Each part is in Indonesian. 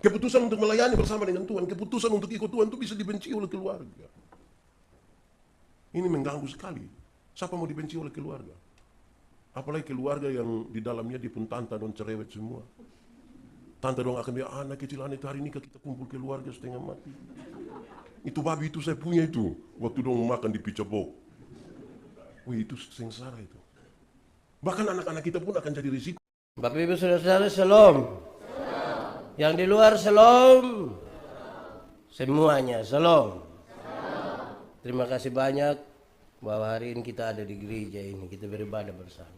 Keputusan untuk melayani bersama dengan Tuhan, keputusan untuk ikut Tuhan itu bisa dibenci oleh keluarga. Ini mengganggu sekali. Siapa mau dibenci oleh keluarga? Apalagi keluarga yang di dalamnya dia pun tante dan cerewet semua. Tante dong akan bilang, anak kecil anak hari ini kita kumpul keluarga setengah mati. Itu babi itu saya punya itu. Waktu dong makan di pizza box. Wih, itu sengsara itu. Bahkan anak-anak kita pun akan jadi risiko. Bapak Ibu Saudara-saudara, shalom. Yang di luar shalom. Semuanya shalom. Terima kasih banyak bahwa hari ini kita ada di gereja ini, kita beribadah bersama.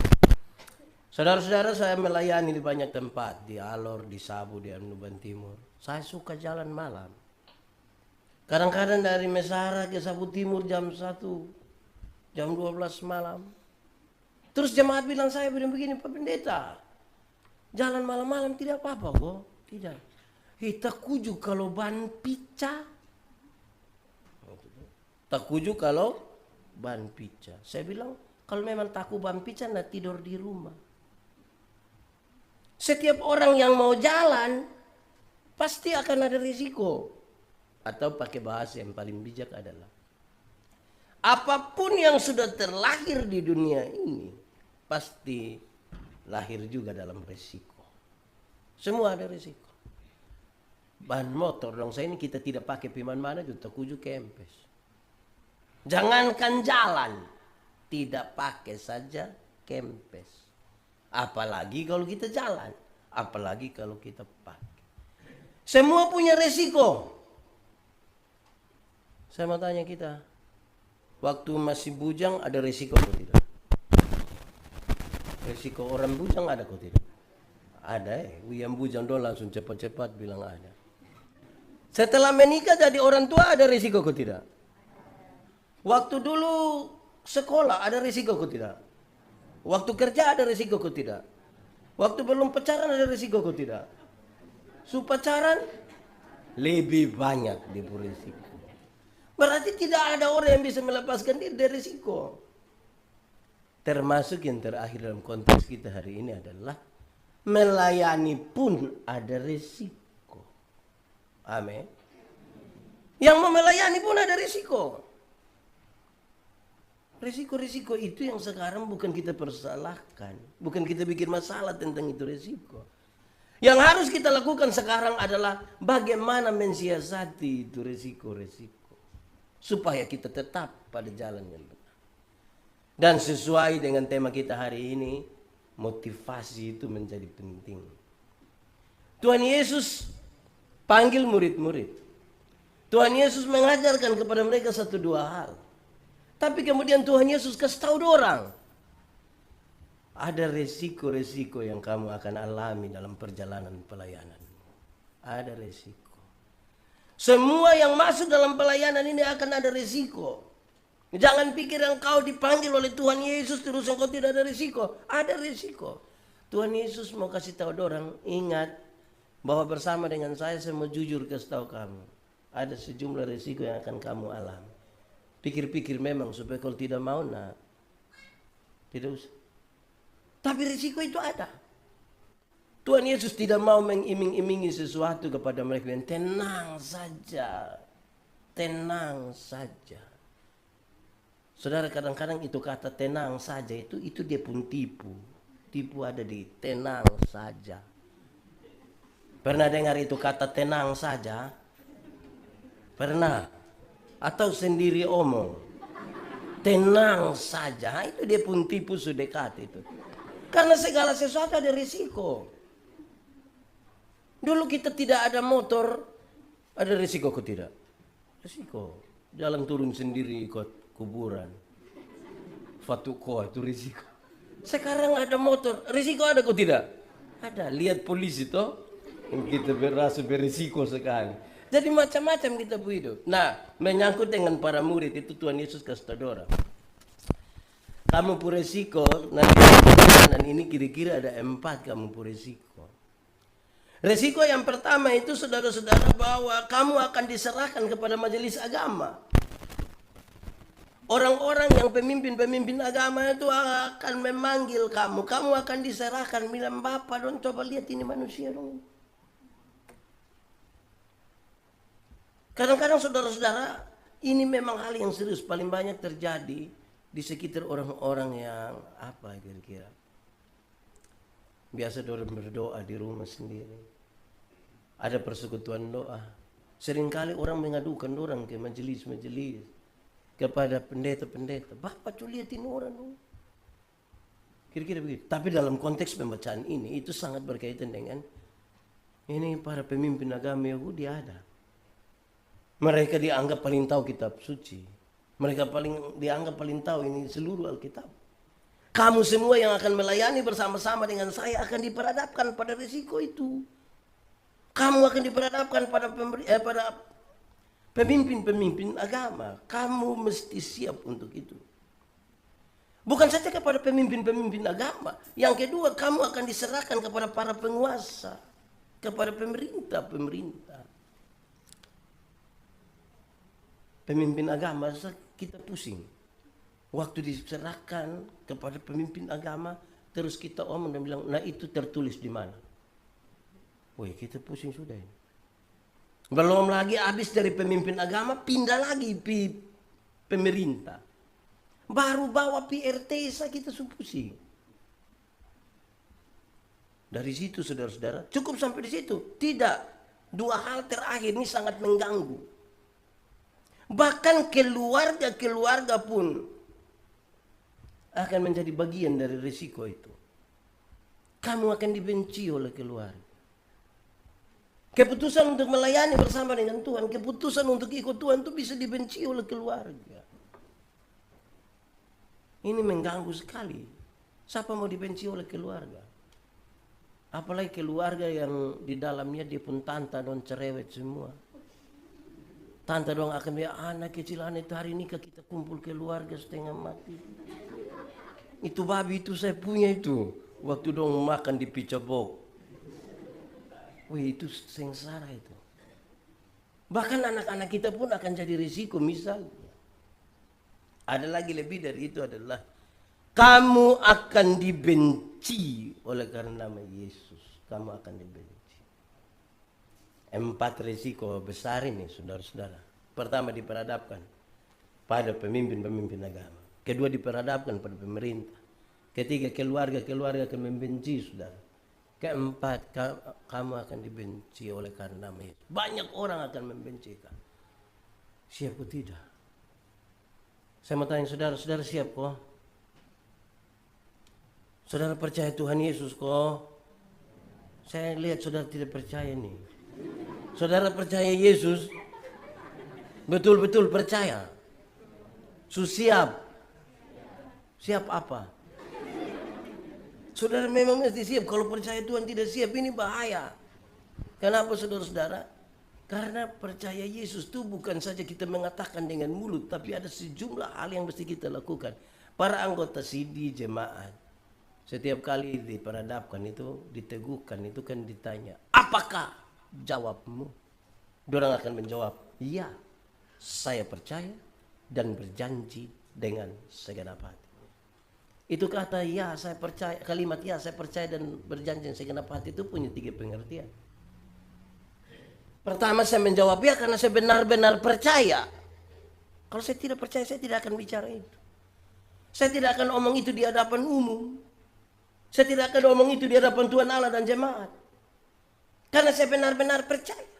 Saudara-saudara, saya melayani di banyak tempat, di Alor, di Sabu, di Anuban Timur. Saya suka jalan malam. Kadang-kadang dari Mesara ke Sabu Timur jam 1, jam 12 malam. Terus jemaat bilang saya begini, Pak Pendeta, jalan malam-malam tidak apa-apa kok. Tidak. Tak kuju kalau ban pica. Tak kuju kalau ban pica. Saya bilang, kalau memang takut ban pica, nah tidur di rumah. Setiap orang yang mau jalan, pasti akan ada risiko. Atau pakai bahasa yang paling bijak adalah, apapun yang sudah terlahir di dunia ini, pasti lahir juga dalam risiko. Semua ada risiko. Ban motor dong, saya ini kita tidak pakai piman mana juga kuju kempes. Jangankan jalan, tidak pakai saja kempes. Apalagi kalau kita jalan, apalagi kalau kita pakai. Semua punya resiko. Saya mau tanya kita, waktu masih bujang ada resiko atau tidak? Resiko orang bujang ada atau tidak? Ada yang bujang dong langsung cepat-cepat bilang ada. Setelah menikah jadi orang tua ada resiko atau tidak? Waktu dulu sekolah ada resiko atau tidak? Waktu kerja ada resiko atau tidak? Waktu belum pacaran ada resiko atau tidak? Pacaran lebih banyak di resiko. Berarti tidak ada orang yang bisa melepaskan diri dari risiko. Termasuk yang terakhir dalam konteks kita hari ini adalah melayani pun ada risiko. Amin. Yang melayani pun ada risiko. Risiko-risiko itu yang sekarang bukan kita persalahkan. Bukan kita bikin masalah tentang itu risiko. Yang harus kita lakukan sekarang adalah bagaimana mensiasati itu risiko-risiko. Supaya kita tetap pada jalan yang benar. Dan sesuai dengan tema kita hari ini, motivasi itu menjadi penting. Tuhan Yesus panggil murid-murid. Tuhan Yesus mengajarkan kepada mereka 1-2 hal. Tapi kemudian Tuhan Yesus kasih tahu orang, ada resiko-resiko yang kamu akan alami dalam perjalanan pelayanan. Ada resiko. Semua yang masuk dalam pelayanan ini akan ada resiko. Jangan pikir engkau dipanggil oleh Tuhan Yesus terus engkau tidak ada resiko. Ada resiko. Tuhan Yesus mau kasih tahu orang, ingat bahwa bersama dengan saya mau jujur kasih tahu kamu. Ada sejumlah resiko yang akan kamu alami. Pikir-pikir memang supaya kalau tidak mau nak, tidak usah. Tapi risiko itu ada. Tuhan Yesus tidak mau mengiming-imingi sesuatu kepada mereka. Tenang saja. Tenang saja. Saudara, kadang-kadang itu kata tenang saja itu dia pun tipu. Tipu ada di tenang saja. Pernah dengar itu kata tenang saja? Pernah? Atau sendiri omong? Tenang saja, itu dia pun tipu sudekat itu. Karena segala sesuatu ada risiko. Dulu kita tidak ada motor, ada risiko kok tidak? Risiko. Jalan turun sendiri ikut kuburan. Fatuko itu risiko. Sekarang ada motor, risiko ada kok tidak? Ada. Lihat polisi toh, kita berasa berisiko sekali. Jadi macam-macam kita hidup. Nah, menyangkut dengan para murid itu Tuhan Yesus kasih tahu orang. Kamu pun resiko, nanti dan ini kira-kira ada 4 kamu pun resiko. Resiko yang pertama itu saudara-saudara bahwa kamu akan diserahkan kepada majelis agama. Orang-orang yang pemimpin-pemimpin agama itu akan memanggil kamu. Kamu akan diserahkan, bilang, Bapak dong coba lihat ini manusia dong. Kadang-kadang saudara-saudara, ini memang hal yang serius, paling banyak terjadi di sekitar orang-orang yang apa kira-kira. Biasa orang berdoa di rumah sendiri. Ada persekutuan doa. Seringkali orang mengadukan orang ke majelis-majelis, kepada pendeta-pendeta. Bapak tuh liatin orang dong. Kira-kira begitu. Tapi dalam konteks pembacaan ini, itu sangat berkaitan dengan ini para pemimpin agama Yahudi ada. Mereka dianggap paling tahu kitab suci. Mereka dianggap paling tahu ini seluruh Alkitab. Kamu semua yang akan melayani bersama-sama dengan saya akan diperhadapkan pada risiko itu. Kamu akan diperhadapkan pada pemimpin-pemimpin agama. Kamu mesti siap untuk itu. Bukan saja kepada pemimpin-pemimpin agama. Yang kedua, kamu akan diserahkan kepada para penguasa. Kepada pemerintah-pemerintah. Pemimpin agama kita pusing. Waktu diserahkan kepada pemimpin agama, terus kita omong dan bilang, nah itu tertulis di mana? Woi, kita pusing sudah ini. Belum lagi habis dari pemimpin agama, pindah lagi pemerintah. Baru bawa PRT kita pusing. Dari situ saudara-saudara, cukup sampai di situ? Tidak. Dua hal terakhir ini sangat mengganggu. Bahkan keluarga pun akan menjadi bagian dari risiko itu. Kamu akan dibenci oleh keluarga. Keputusan untuk melayani bersama dengan Tuhan, keputusan untuk ikut Tuhan itu bisa dibenci oleh keluarga. Ini mengganggu sekali. Siapa mau dibenci oleh keluarga? Apalagi keluarga yang di dalamnya dia pun tante dan cerewet semua. Tante dong akan bilang, anak kecil anak itu hari ini kita kumpul keluarga setengah mati. Itu babi itu saya punya itu. Waktu dong makan di picabok. Wih, itu sengsara itu. Bahkan anak-anak kita pun akan jadi risiko misalnya. Ada lagi lebih dari itu adalah kamu akan dibenci oleh karena nama Yesus. Kamu akan dibenci. 4 risiko besar ini saudara-saudara. Pertama diperhadapkan pada pemimpin-pemimpin agama. Kedua diperhadapkan pada pemerintah. Ketiga keluarga akan membenci saudara. Keempat kamu akan dibenci oleh karena nama Yesus. Banyak orang akan membenci kamu. Siap atau tidak? Saya mau tanya saudara siap kok? Saudara percaya Tuhan Yesus kok? Saya lihat saudara tidak percaya nih. Saudara percaya Yesus? Betul-betul percaya? Siap? Siap apa? Saudara memang mesti siap. Kalau percaya Tuhan tidak siap ini bahaya. Kenapa saudara-saudara? Karena percaya Yesus itu bukan saja kita mengatakan dengan mulut, tapi ada sejumlah hal yang mesti kita lakukan. Para anggota CD jemaat, setiap kali diperhadapkan itu, diteguhkan itu kan ditanya, apakah jawabmu? Dorang akan menjawab, iya, saya percaya dan berjanji dengan segenap hati. Itu kata ya saya percaya, kalimat ya saya percaya dan berjanji dengan segenap hati itu punya 3 pengertian. Pertama saya menjawab ya karena saya benar-benar percaya. Kalau saya tidak percaya saya tidak akan bicara itu. Saya tidak akan omong itu di hadapan umum. Saya tidak akan omong itu di hadapan Tuhan Allah dan jemaat. Karena saya benar-benar percaya.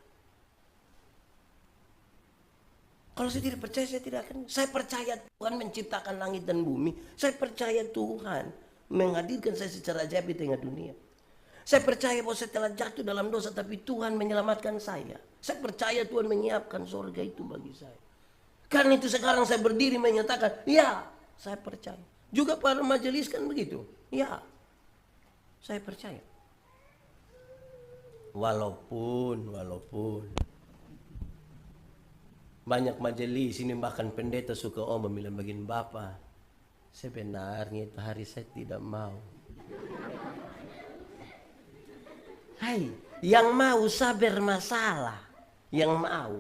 Kalau saya tidak percaya, saya tidak akan. Saya percaya Tuhan menciptakan langit dan bumi. Saya percaya Tuhan menghadirkan saya secara ajaib di tengah dunia. Saya percaya bahwa saya telah jatuh dalam dosa, tapi Tuhan menyelamatkan saya. Saya percaya Tuhan menyiapkan surga itu bagi saya. Karena itu sekarang saya berdiri menyatakan, ya, saya percaya. Juga para majelis kan begitu. Ya, saya percaya. Walaupun banyak majelis ini bahkan pendeta suka bilang begini, Bapak, sebenarnya itu hari saya tidak mau. Hai, yang mau sabar masalah, yang mau.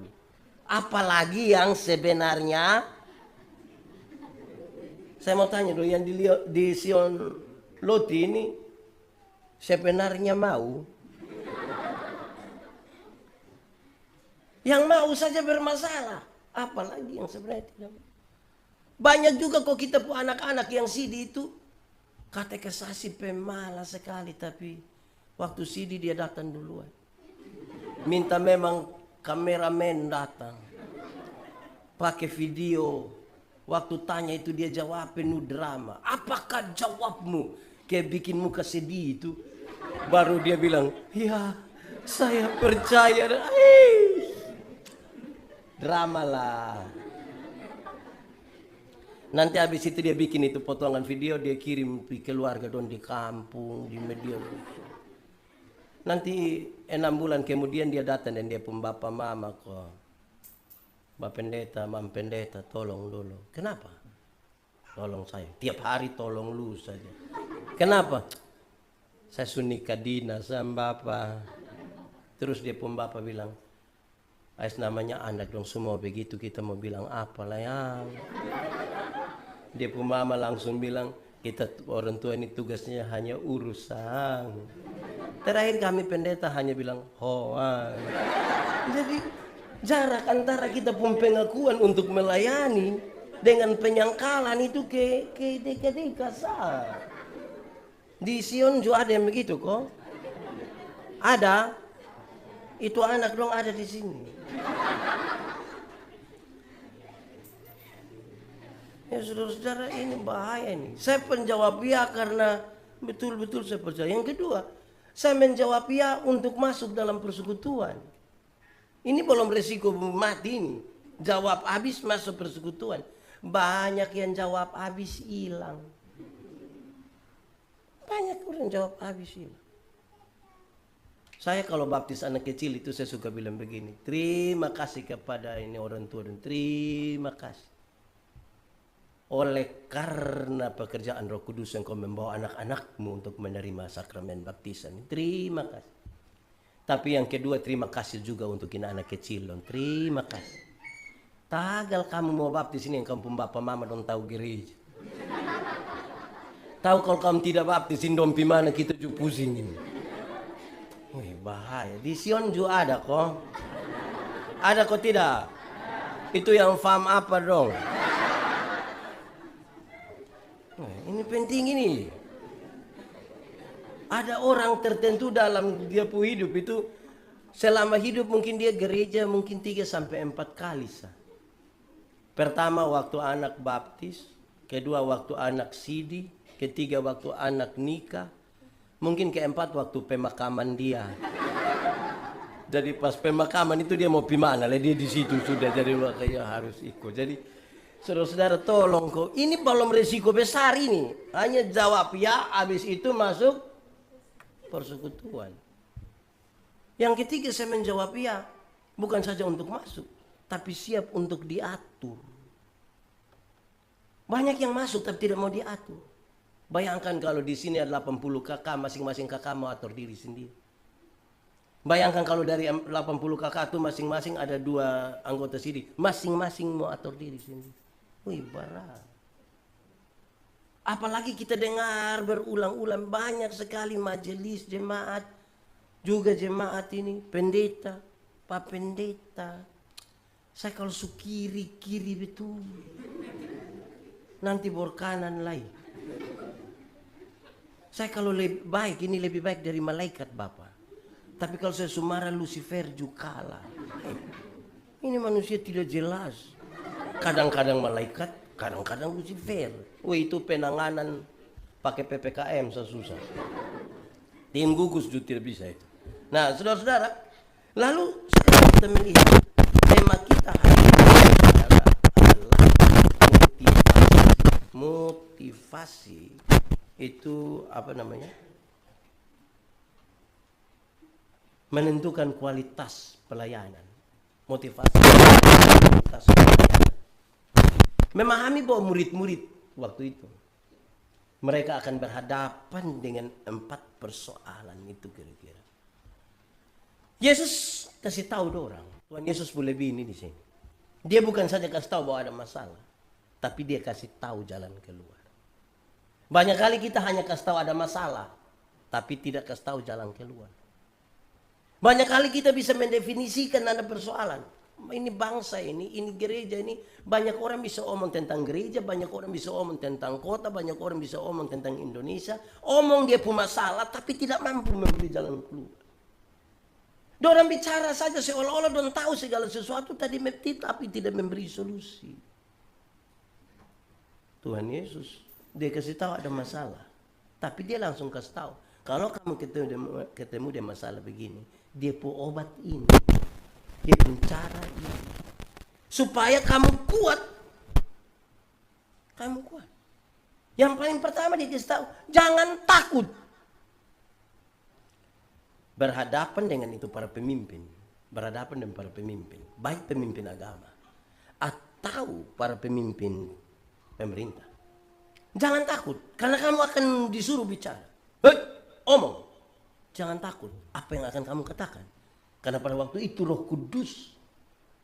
Apalagi yang sebenarnya. Saya mau tanya dulu, yang di Sion Loti ini sebenarnya mau. Yang mau saja bermasalah. Apalagi yang sebenarnya tidak mau. Banyak juga kok kita pun anak-anak yang CD itu katekesasi pemalas sekali, tapi waktu CD dia datang duluan. Minta memang kameramen datang. Pakai video. Waktu tanya itu dia jawab penuh drama. Apakah jawabmu? Kayak bikin muka sedih itu. Baru dia bilang, ya saya percaya. Drama lah. Nanti habis itu dia bikin itu potongan video, dia kirim ke keluarga dong di kampung, di media sosial. Nanti 6 bulan kemudian dia datang dan dia pun bapak mama kok. Bapak pendeta, mam pendeta, tolong dulu. Kenapa? Tolong saya. Tiap hari tolong lu saja. Kenapa? Saya sunika dinas sama bapak. Terus dia pun bapak bilang, ais namanya anak dong semua begitu, kita mau bilang apalah yang. Dia pun mama langsung bilang, kita orang tua ini tugasnya hanya urusan. Terakhir kami pendeta hanya bilang hoan. Jadi jarak antara kita pun pengakuan untuk melayani dengan penyangkalan itu ke kasar. Di Sion juga ada yang begitu kok. Ada. Itu anak dong ada di sini. Ya saudara-saudara, ini bahaya nih. Saya menjawab ya karena betul-betul saya percaya. Yang kedua, saya menjawab ya untuk masuk dalam persekutuan. Ini belum resiko mati ini. Jawab habis masuk persekutuan. Banyak yang jawab habis hilang. Banyak orang jawab habis hilang. Saya kalau baptis anak kecil itu saya suka bilang begini. Terima kasih kepada ini orang tua dan terima kasih. Oleh karena pekerjaan Roh Kudus yang kau membawa anak-anakmu untuk menerima sakramen baptisan. Terima kasih. Tapi yang kedua, terima kasih juga untuk anak kecil. Terima kasih. Tagal kamu mau baptis ini yang kamu bapak mama dong tahu gereja. Tahu kalau kamu tidak baptisin dong mana kita juga pusing ini. Wih, bahaya. Di Sion juga ada kok. Ada kok tidak? Itu yang faham apa dong? Ini penting ini. Ada orang tertentu dalam dia punya hidup itu selama hidup mungkin dia gereja mungkin 3 sampai 4 kali sah. Pertama waktu anak baptis, kedua waktu anak sidi, ketiga waktu anak nikah, mungkin keempat waktu pemakaman dia. Jadi pas pemakaman itu dia mau gimana? Dia di situ sudah jadi makanya harus ikut. Jadi saudara-saudara tolong kok, ini belum resiko besar ini. Hanya jawab ya, habis itu masuk persekutuan. Yang ketiga saya menjawab ya, bukan saja untuk masuk, tapi siap untuk diatur. Banyak yang masuk tapi tidak mau diatur. Bayangkan kalau di sini ada 80 kakak, masing-masing kakak mau atur diri sendiri. Bayangkan kalau dari 80 kakak itu masing-masing ada 2 anggota sini, masing-masing mau atur diri sendiri. Wih, berat. Apalagi kita dengar berulang-ulang banyak sekali majelis jemaat, juga jemaat ini pendeta, pak pendeta. Saya kalau kiri betul, nanti bor kanan lagi. Saya kalau lebih baik ini lebih baik dari malaikat Bapak. Tapi kalau saya sumara Lucifer juga kalah. Ini manusia tidak jelas. Kadang-kadang malaikat, kadang-kadang Lucifer. Wih, itu penanganan pakai PPKM susah. Tim gugus juga tidak bisa itu. Nah, saudara-saudara, lalu kita melihat tema kita hari ini adalah motivasi. Itu apa namanya? Menentukan kualitas pelayanan. Motivasi kualitas pelayanan. Memahami bahwa murid-murid waktu itu mereka akan berhadapan dengan 4 persoalan itu kira-kira. Yesus kasih tahu orang, Tuhan Yesus boleh begini di sini. Dia bukan saja kasih tahu bahwa ada masalah, tapi dia kasih tahu jalan keluar. Banyak kali kita hanya kasih tahu ada masalah, tapi tidak kasih tahu jalan keluar. Banyak kali kita bisa mendefinisikan ada persoalan. Ini bangsa ini gereja ini. Banyak orang bisa omong tentang gereja, banyak orang bisa omong tentang kota, banyak orang bisa omong tentang Indonesia. Omong dia punya masalah tapi tidak mampu memberi jalan keluar. Dorang bicara saja seolah-olah dorang tahu segala sesuatu tapi tidak memberi solusi. Tuhan Yesus, dia kasih tahu ada masalah. Tapi dia langsung kasih tahu, kalau kamu ketemu dia masalah begini, dia pun obat ini, dia pun cara ini. Supaya kamu kuat. Kamu kuat. Yang paling pertama dia kasih tahu, jangan takut. Berhadapan dengan itu para pemimpin. Berhadapan dengan para pemimpin. Baik pemimpin agama. Atau para pemimpin pemerintah. Jangan takut. Karena kamu akan disuruh bicara. Hei, omong. Jangan takut. Apa yang akan kamu katakan. Karena pada waktu itu Roh Kudus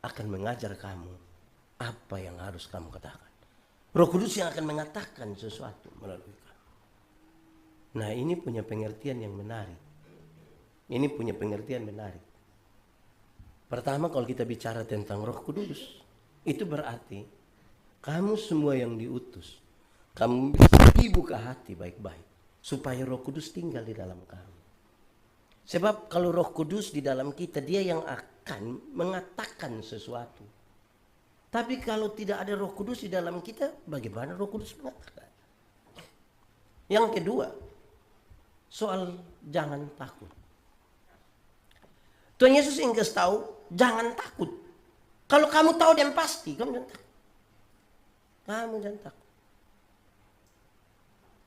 akan mengajar kamu. Apa yang harus kamu katakan. Roh Kudus yang akan mengatakan sesuatu melalui kamu. Nah, ini punya pengertian yang menarik. Ini punya pengertian menarik. Pertama, kalau kita bicara tentang Roh Kudus, itu berarti kamu semua yang diutus, kamu bisa dibuka hati baik-baik supaya Roh Kudus tinggal di dalam kamu. Sebab kalau Roh Kudus di dalam kita, dia yang akan mengatakan sesuatu. Tapi kalau tidak ada Roh Kudus di dalam kita, bagaimana Roh Kudus mengatakan? Yang kedua, soal jangan takut. Tuhan Yesus ingin kasih tahu, jangan takut. Kalau kamu tahu dan pasti, kamu jangan takut. Kamu jangan takut.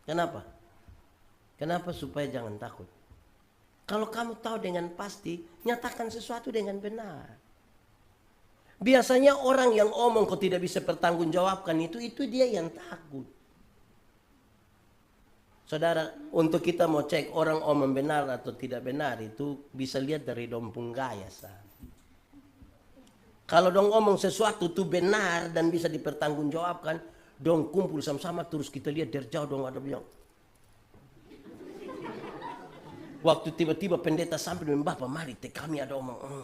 Kenapa? Kenapa supaya jangan takut? Kalau kamu tahu dengan pasti, nyatakan sesuatu dengan benar. Biasanya orang yang omong kok tidak bisa pertanggungjawabkan itu dia yang takut. Saudara, untuk kita mau cek orang omong benar atau tidak benar itu bisa lihat dari dompung gaya. Kalau dong omong sesuatu itu benar dan bisa dipertanggungjawabkan, dong kumpul sama-sama terus kita lihat dari jauh dong ada bilang. Waktu tiba-tiba pendeta sampai dengan Bapak, mari kami ada omong.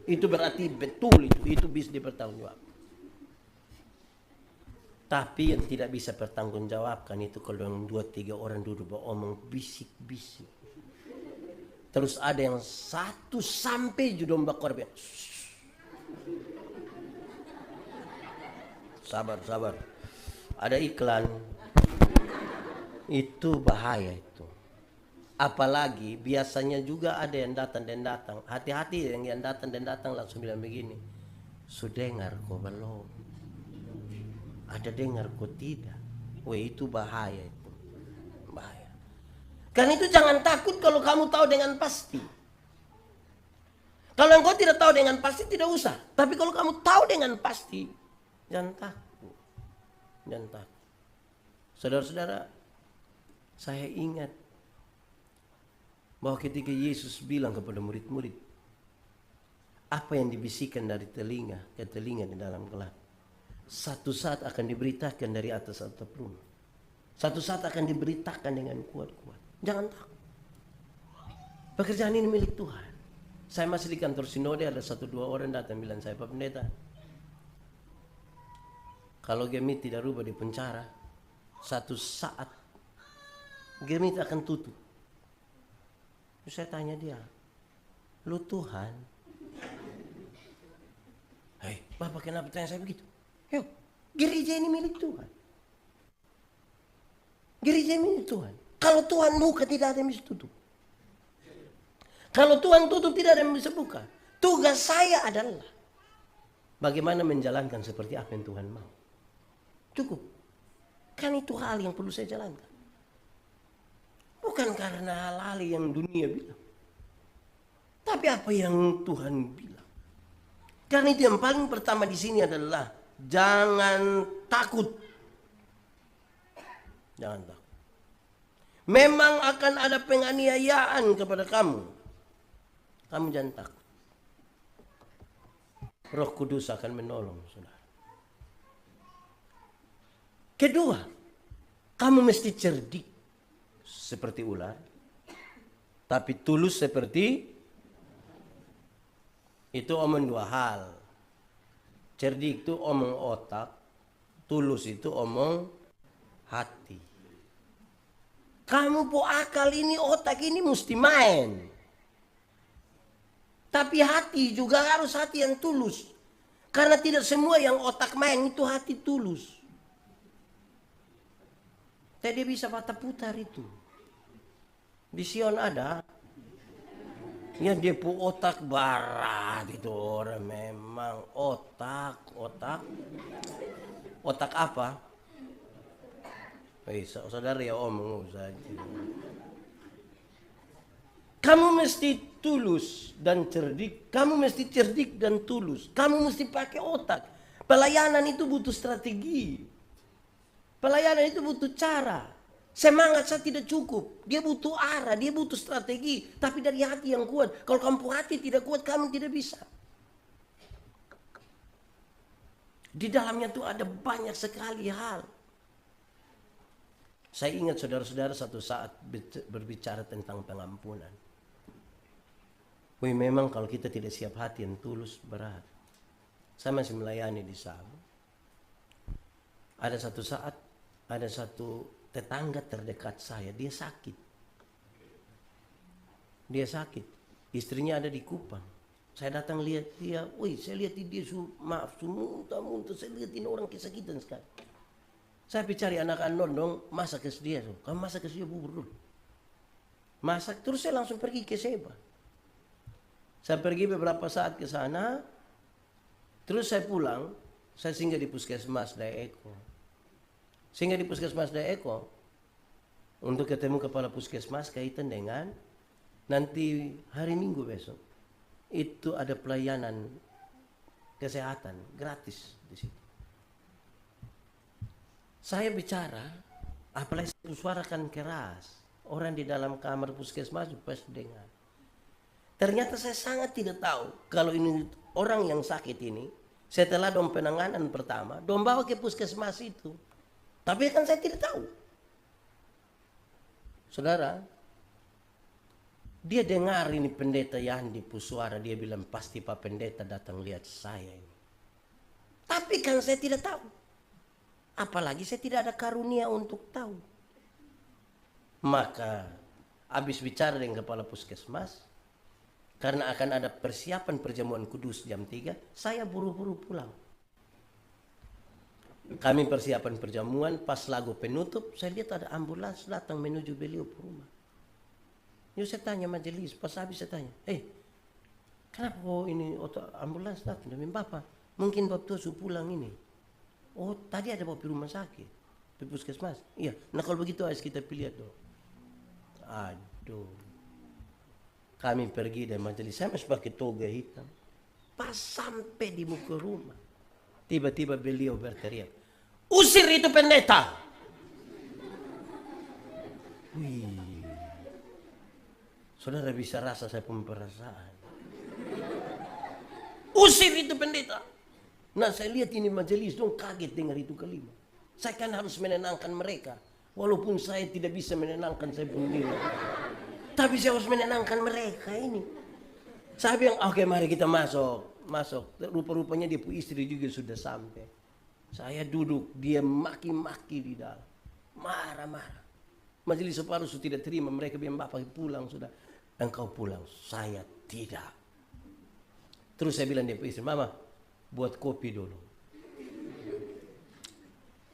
Itu berarti betul itu bisa dipertanggungjawabkan. Tapi yang tidak bisa pertanggungjawabkan itu kalau 2-3 orang duduk beromong bisik-bisik. Terus ada yang satu sampai judul bakor. Sabar. Ada iklan. Itu bahaya itu. Apalagi biasanya juga ada yang datang. Hati-hati yang datang langsung bilang begini. Sudengar kok belum. Ada dengar kok tidak. Itu bahaya itu. Bahaya. Karena itu jangan takut kalau kamu tahu dengan pasti. Kalau engkau tidak tahu dengan pasti tidak usah. Tapi kalau kamu tahu dengan pasti, jangan takut. Jangan takut. Saudara-saudara, saya ingat bahwa ketika Yesus bilang kepada murid-murid, apa yang dibisikkan dari telinga ke telinga di dalam gelap, satu saat akan diberitakan dari atas atap rumah. Satu saat akan diberitakan dengan kuat-kuat. Jangan takut. Pekerjaan ini milik Tuhan. Saya masih di kantor sinode, ada 1-2 orang datang bilang saya, Pak Pendeta, kalau Gemit tidak rubah di penjara, satu saat Gemit akan tutup. Terus saya tanya dia, lu Tuhan? Hei, Bapak kenapa tanya saya begitu? Yuk, gereja ini milik Tuhan. Gereja ini milik Tuhan. Kalau Tuhan buka, tidak ada yang bisa tutup. Kalau Tuhan tutup, tidak ada yang bisa buka. Tugas saya adalah bagaimana menjalankan seperti apa yang Tuhan mau. Cukup. Kan itu hal yang perlu saya jalankan. Bukan karena hal-hal yang dunia bilang. Tapi apa yang Tuhan bilang. Karena itu yang paling pertama di sini adalah jangan takut. Jangan takut. Memang akan ada penganiayaan kepada kamu. Kamu jangan takut. Roh Kudus akan menolong, saudara. Kedua, kamu mesti cerdik seperti ular, tapi tulus seperti itu omong dua hal. Cerdik itu omong otak, tulus itu omong hati. Kamu po akal ini, otak ini mesti main. Tapi hati juga harus hati yang tulus. Karena tidak semua yang otak main itu hati tulus. Tidak bisa patah putar itu. Di Sion ada. Ya dia pu otak barat itu orang memang otak apa? Saudara ya omong saja. Kamu mesti tulus dan cerdik. Kamu mesti cerdik dan tulus. Kamu mesti pakai otak. Pelayanan itu butuh strategi. Pelayanan itu butuh cara. Semangat saya tidak cukup. Dia butuh arah, dia butuh strategi. Tapi dari hati yang kuat. Kalau kamu hati tidak kuat, kamu tidak bisa. Di dalamnya tuh ada banyak sekali hal. Saya ingat saudara-saudara satu saat berbicara tentang pengampunan. Memang kalau kita tidak siap hati yang tulus, berat. Saya masih melayani di Sabu. Ada satu saat, ada satu tetangga terdekat saya, dia sakit. Dia sakit. Istrinya ada di Kupang. Saya datang lihat dia, saya lihat dia maaf, muntah-muntah, saya lihat ini orang kesakitan sekali. Saya cari anak-anak dong, masak ke dia. Kamu masak ke dia bubur dulu. Masak, terus saya langsung pergi ke Seba. Saya pergi beberapa saat ke sana, terus saya pulang, saya singgah di Puskesmas Daeko. Sehingga di Puskesmas Daeko untuk ketemu kepala Puskesmas kaitan dengan nanti hari Minggu besok itu ada pelayanan kesehatan gratis di situ. Saya bicara, apalagi saya suarakan keras, orang di dalam kamar Puskesmas juga dengar. Ternyata saya sangat tidak tahu kalau ini orang yang sakit ini setelah dong penanganan pertama, dong bawa ke Puskesmas itu. Tapi kan saya tidak tahu. Saudara, dia dengar ini pendeta Yandi Puswara, dia bilang pasti Pak Pendeta datang lihat saya ini. Tapi kan saya tidak tahu. Apalagi saya tidak ada karunia untuk tahu. Maka habis bicara dengan kepala Puskesmas, karena akan ada persiapan perjamuan kudus jam 3, saya buru-buru pulang. Kami persiapan perjamuan, pas lagu penutup, saya lihat ada ambulans datang menuju beliau ke rumah. Yuk saya tanya majelis, pas habis saya tanya, kenapa ini ambulans datang demi Bapak? Mungkin Bapak tuh pulang ini. Oh tadi ada bawa di rumah sakit, di Puskesmas. Iya, nah kalau begitu harus kita pilih tuh. Aduh. Kami pergi dari majelis, saya masih pakai toga hitam. Pas sampai di muka rumah, tiba-tiba beliau berteriak, usir itu pendeta. Wih, saudara bisa rasa saya punya perasaan. Usir itu pendeta. Nah saya lihat ini majelis dong kaget dengar itu kalimat. Saya kan harus menenangkan mereka. Walaupun saya tidak bisa menenangkan saya pun diri. Tapi saya harus menenangkan mereka ini. Saya bilang, oke, mari kita masuk. Rupa-rupanya dia punya istri juga sudah sampai. Saya duduk, dia maki-maki di dalam. Marah-marah. Majelis separuh tidak terima, mereka bilang, Bapak pulang sudah. Engkau pulang, saya tidak. Terus saya bilang dia punya istri, Mama, buat kopi dulu.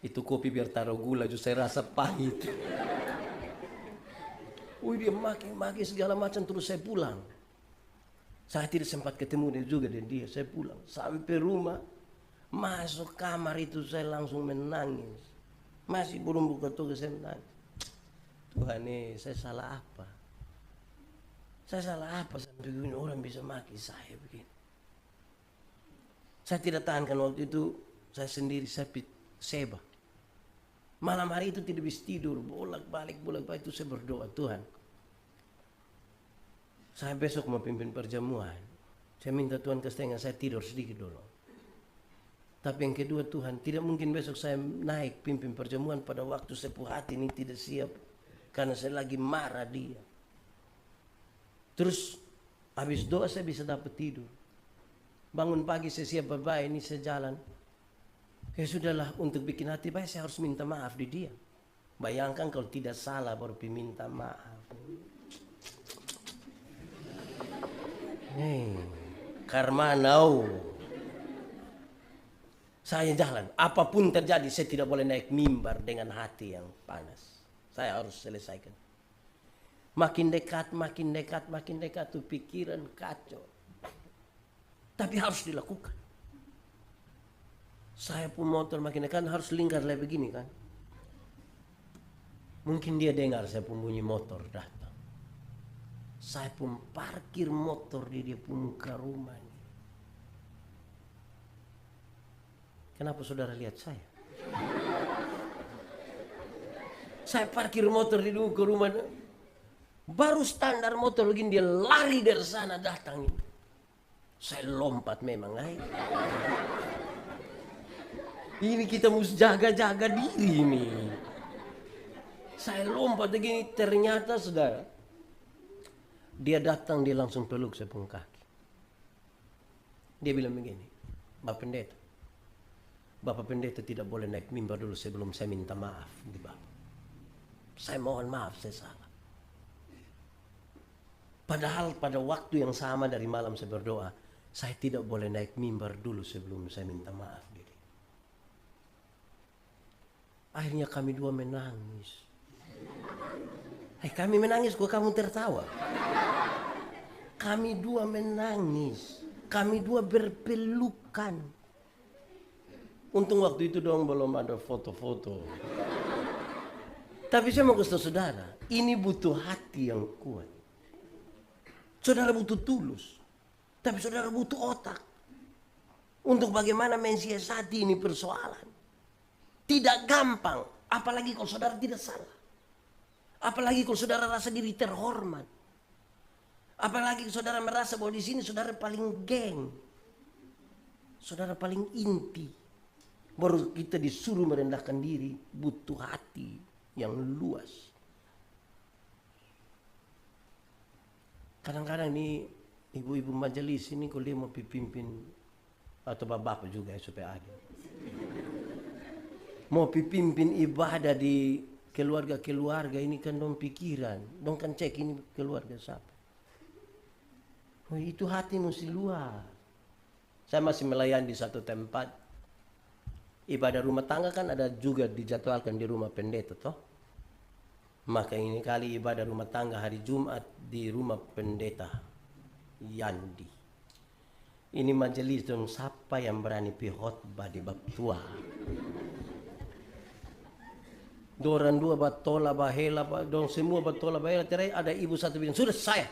Itu kopi biar taruh gula, justru saya rasa pahit. Dia maki-maki segala macam, terus saya pulang. Saya tidak sempat ketemu dia juga dengan dia. Saya pulang. Sampai rumah. Masuk kamar itu saya langsung menangis. Masih belum buka toga saya menangis. Tuhan saya salah apa? Saya salah apa sampai begini orang bisa maki saya begini. Saya tidak tahankan waktu itu. Saya sendiri, saya Seba. Malam hari itu tidak bisa tidur. Bolak-balik itu saya berdoa. Tuhan, saya besok mau pimpin perjamuan. Saya minta Tuhan kasih saya tidur sedikit dulu. Tapi yang kedua Tuhan, tidak mungkin besok saya naik pimpin perjamuan pada waktu saya hati ini tidak siap. Karena saya lagi marah dia. Terus habis doa saya bisa dapat tidur. Bangun pagi saya siap bye-bye, ini saya jalan. Ya sudahlah, untuk bikin hati baik saya harus minta maaf di dia. Bayangkan kalau tidak salah baru minta maaf. Karma now. Saya jalan, apapun terjadi saya tidak boleh naik mimbar dengan hati yang panas. Saya harus selesaikan. Makin dekat tuh pikiran kacau. Tapi harus dilakukan. Saya pun motor makin dekat harus lingkar lagi begini kan. Mungkin dia dengar saya pun bunyi motor datang. Saya pun parkir motor di dia pun muka rumahnya. Kenapa saudara lihat saya? Saya parkir motor di muka rumah. Baru standar motor begini dia lari dari sana datang. Saya lompat memang. Ini kita mesti jaga-jaga diri ini. Saya lompat begini ternyata saudara. Dia datang dia langsung peluk saya pun kaki. Dia bilang begini. Bapak pendeta tidak boleh naik mimbar dulu sebelum saya minta maaf di Bapak. Saya mohon maaf saya salah. Padahal pada waktu yang sama dari malam saya berdoa, saya tidak boleh naik mimbar dulu sebelum saya minta maaf. Akhirnya kami dua menangis. Kami menangis kok kamu tertawa. Kami dua menangis. Kami dua berpelukan. Untung waktu itu dong belum ada foto-foto. Tapi saya mau kasih tahu saudara, ini butuh hati yang kuat. Saudara butuh tulus. Tapi saudara butuh otak. Untuk bagaimana mensiasati ini persoalan. Tidak gampang. Apalagi kalau saudara tidak salah. Apalagi kalau saudara rasa diri terhormat. Apalagi kalau saudara merasa bahwa di sini saudara paling geng. Saudara paling inti. Baru kita disuruh merendahkan diri, butuh hati yang luas. Kadang-kadang nih ibu-ibu majelis ini kalau dia mau pimpin atau bapak juga ya supaya adil. Mau pimpin ibadah di keluarga-keluarga ini kan dong pikiran, dong kan cek ini keluarga siapa. Oh, itu hati mesti luas. Saya masih melayani di satu tempat. Ibadah rumah tangga kan ada juga dijadwalkan di rumah pendeta toh. Maka ini kali ibadah rumah tangga hari Jumat di rumah pendeta Yandi. Ini majelis dong siapa yang berani pi khotbah di bab tua. Doran dua batola bahela dong semua batola bahela terai ada ibu satu bilang sudah saya.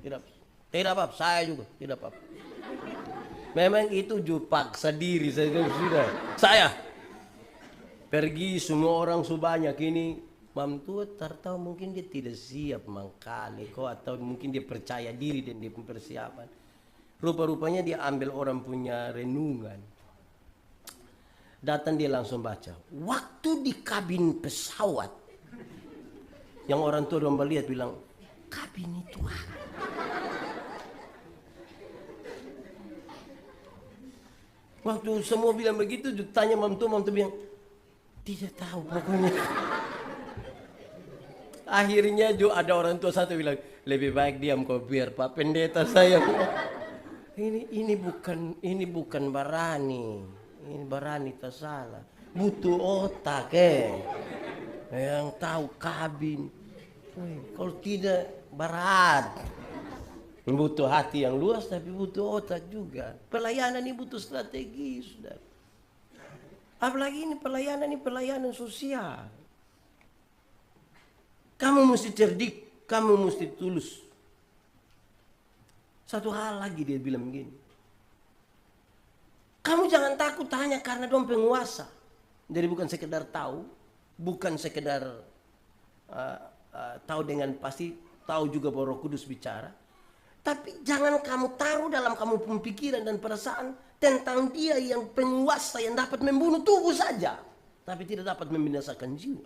Tidak apa, saya juga tidak apa. Memang itu paksa diri saya sudah. Saya pergi semua orang sebanyak ini. Mam tua tahu mungkin dia tidak siap mangkali kok atau mungkin dia percaya diri dan dia persiapan. Rupa-rupanya dia ambil orang punya renungan. Datang dia langsung baca. Waktu di kabin pesawat. Yang orang tua dong melihat bilang kabin itu apa? Waktu semua bilang begitu, tanya mam tua bilang, tidak tahu pokoknya. Akhirnya juga ada orang tua satu bilang, lebih baik diam kau biar Pak Pendeta saya. Ini bukan barani, ini barani tak salah. Butuh otak yang tahu kabin. Kalau tidak berat. Butuh hati yang luas tapi butuh otak juga. Pelayanan ini butuh strategi, saudara. Apalagi ini pelayanan sosial. Kamu mesti cerdik, kamu mesti tulus. Satu hal lagi dia bilang begini. Kamu jangan takut hanya karena dong penguasa. Jadi bukan sekedar tahu, bukan sekedar tahu dengan pasti, tahu juga bahwa Roh Kudus bicara. Tapi jangan kamu taruh dalam kamu pemikiran dan perasaan tentang dia yang penguasa yang dapat membunuh tubuh saja. Tapi tidak dapat membinasakan jiwa.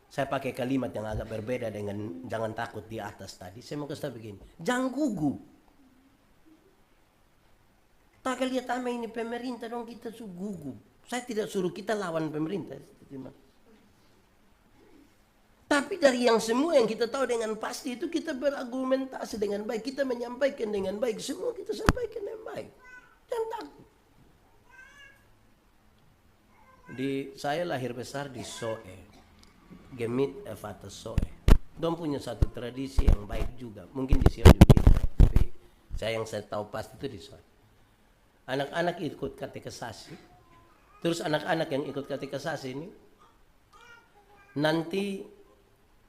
Saya pakai kalimat yang agak berbeda dengan jangan takut di atas tadi. Saya mau kasih tahu begini. Jangan gugup. Maka lihat ini pemerintah dong, kita gugup. Saya tidak suruh kita lawan pemerintah. Tapi dari yang semua yang kita tahu dengan pasti itu kita berargumentasi dengan baik. Kita menyampaikan dengan baik. Semua kita sampaikan dengan baik. Jangan takut. Saya lahir besar di Soe. Gemit Evata Soe. Dong punya satu tradisi yang baik juga. Mungkin di Sion juga. Tapi yang saya tahu pasti itu di Soe. Anak-anak ikut katekisasi. Terus anak-anak yang ikut katekisasi ini nanti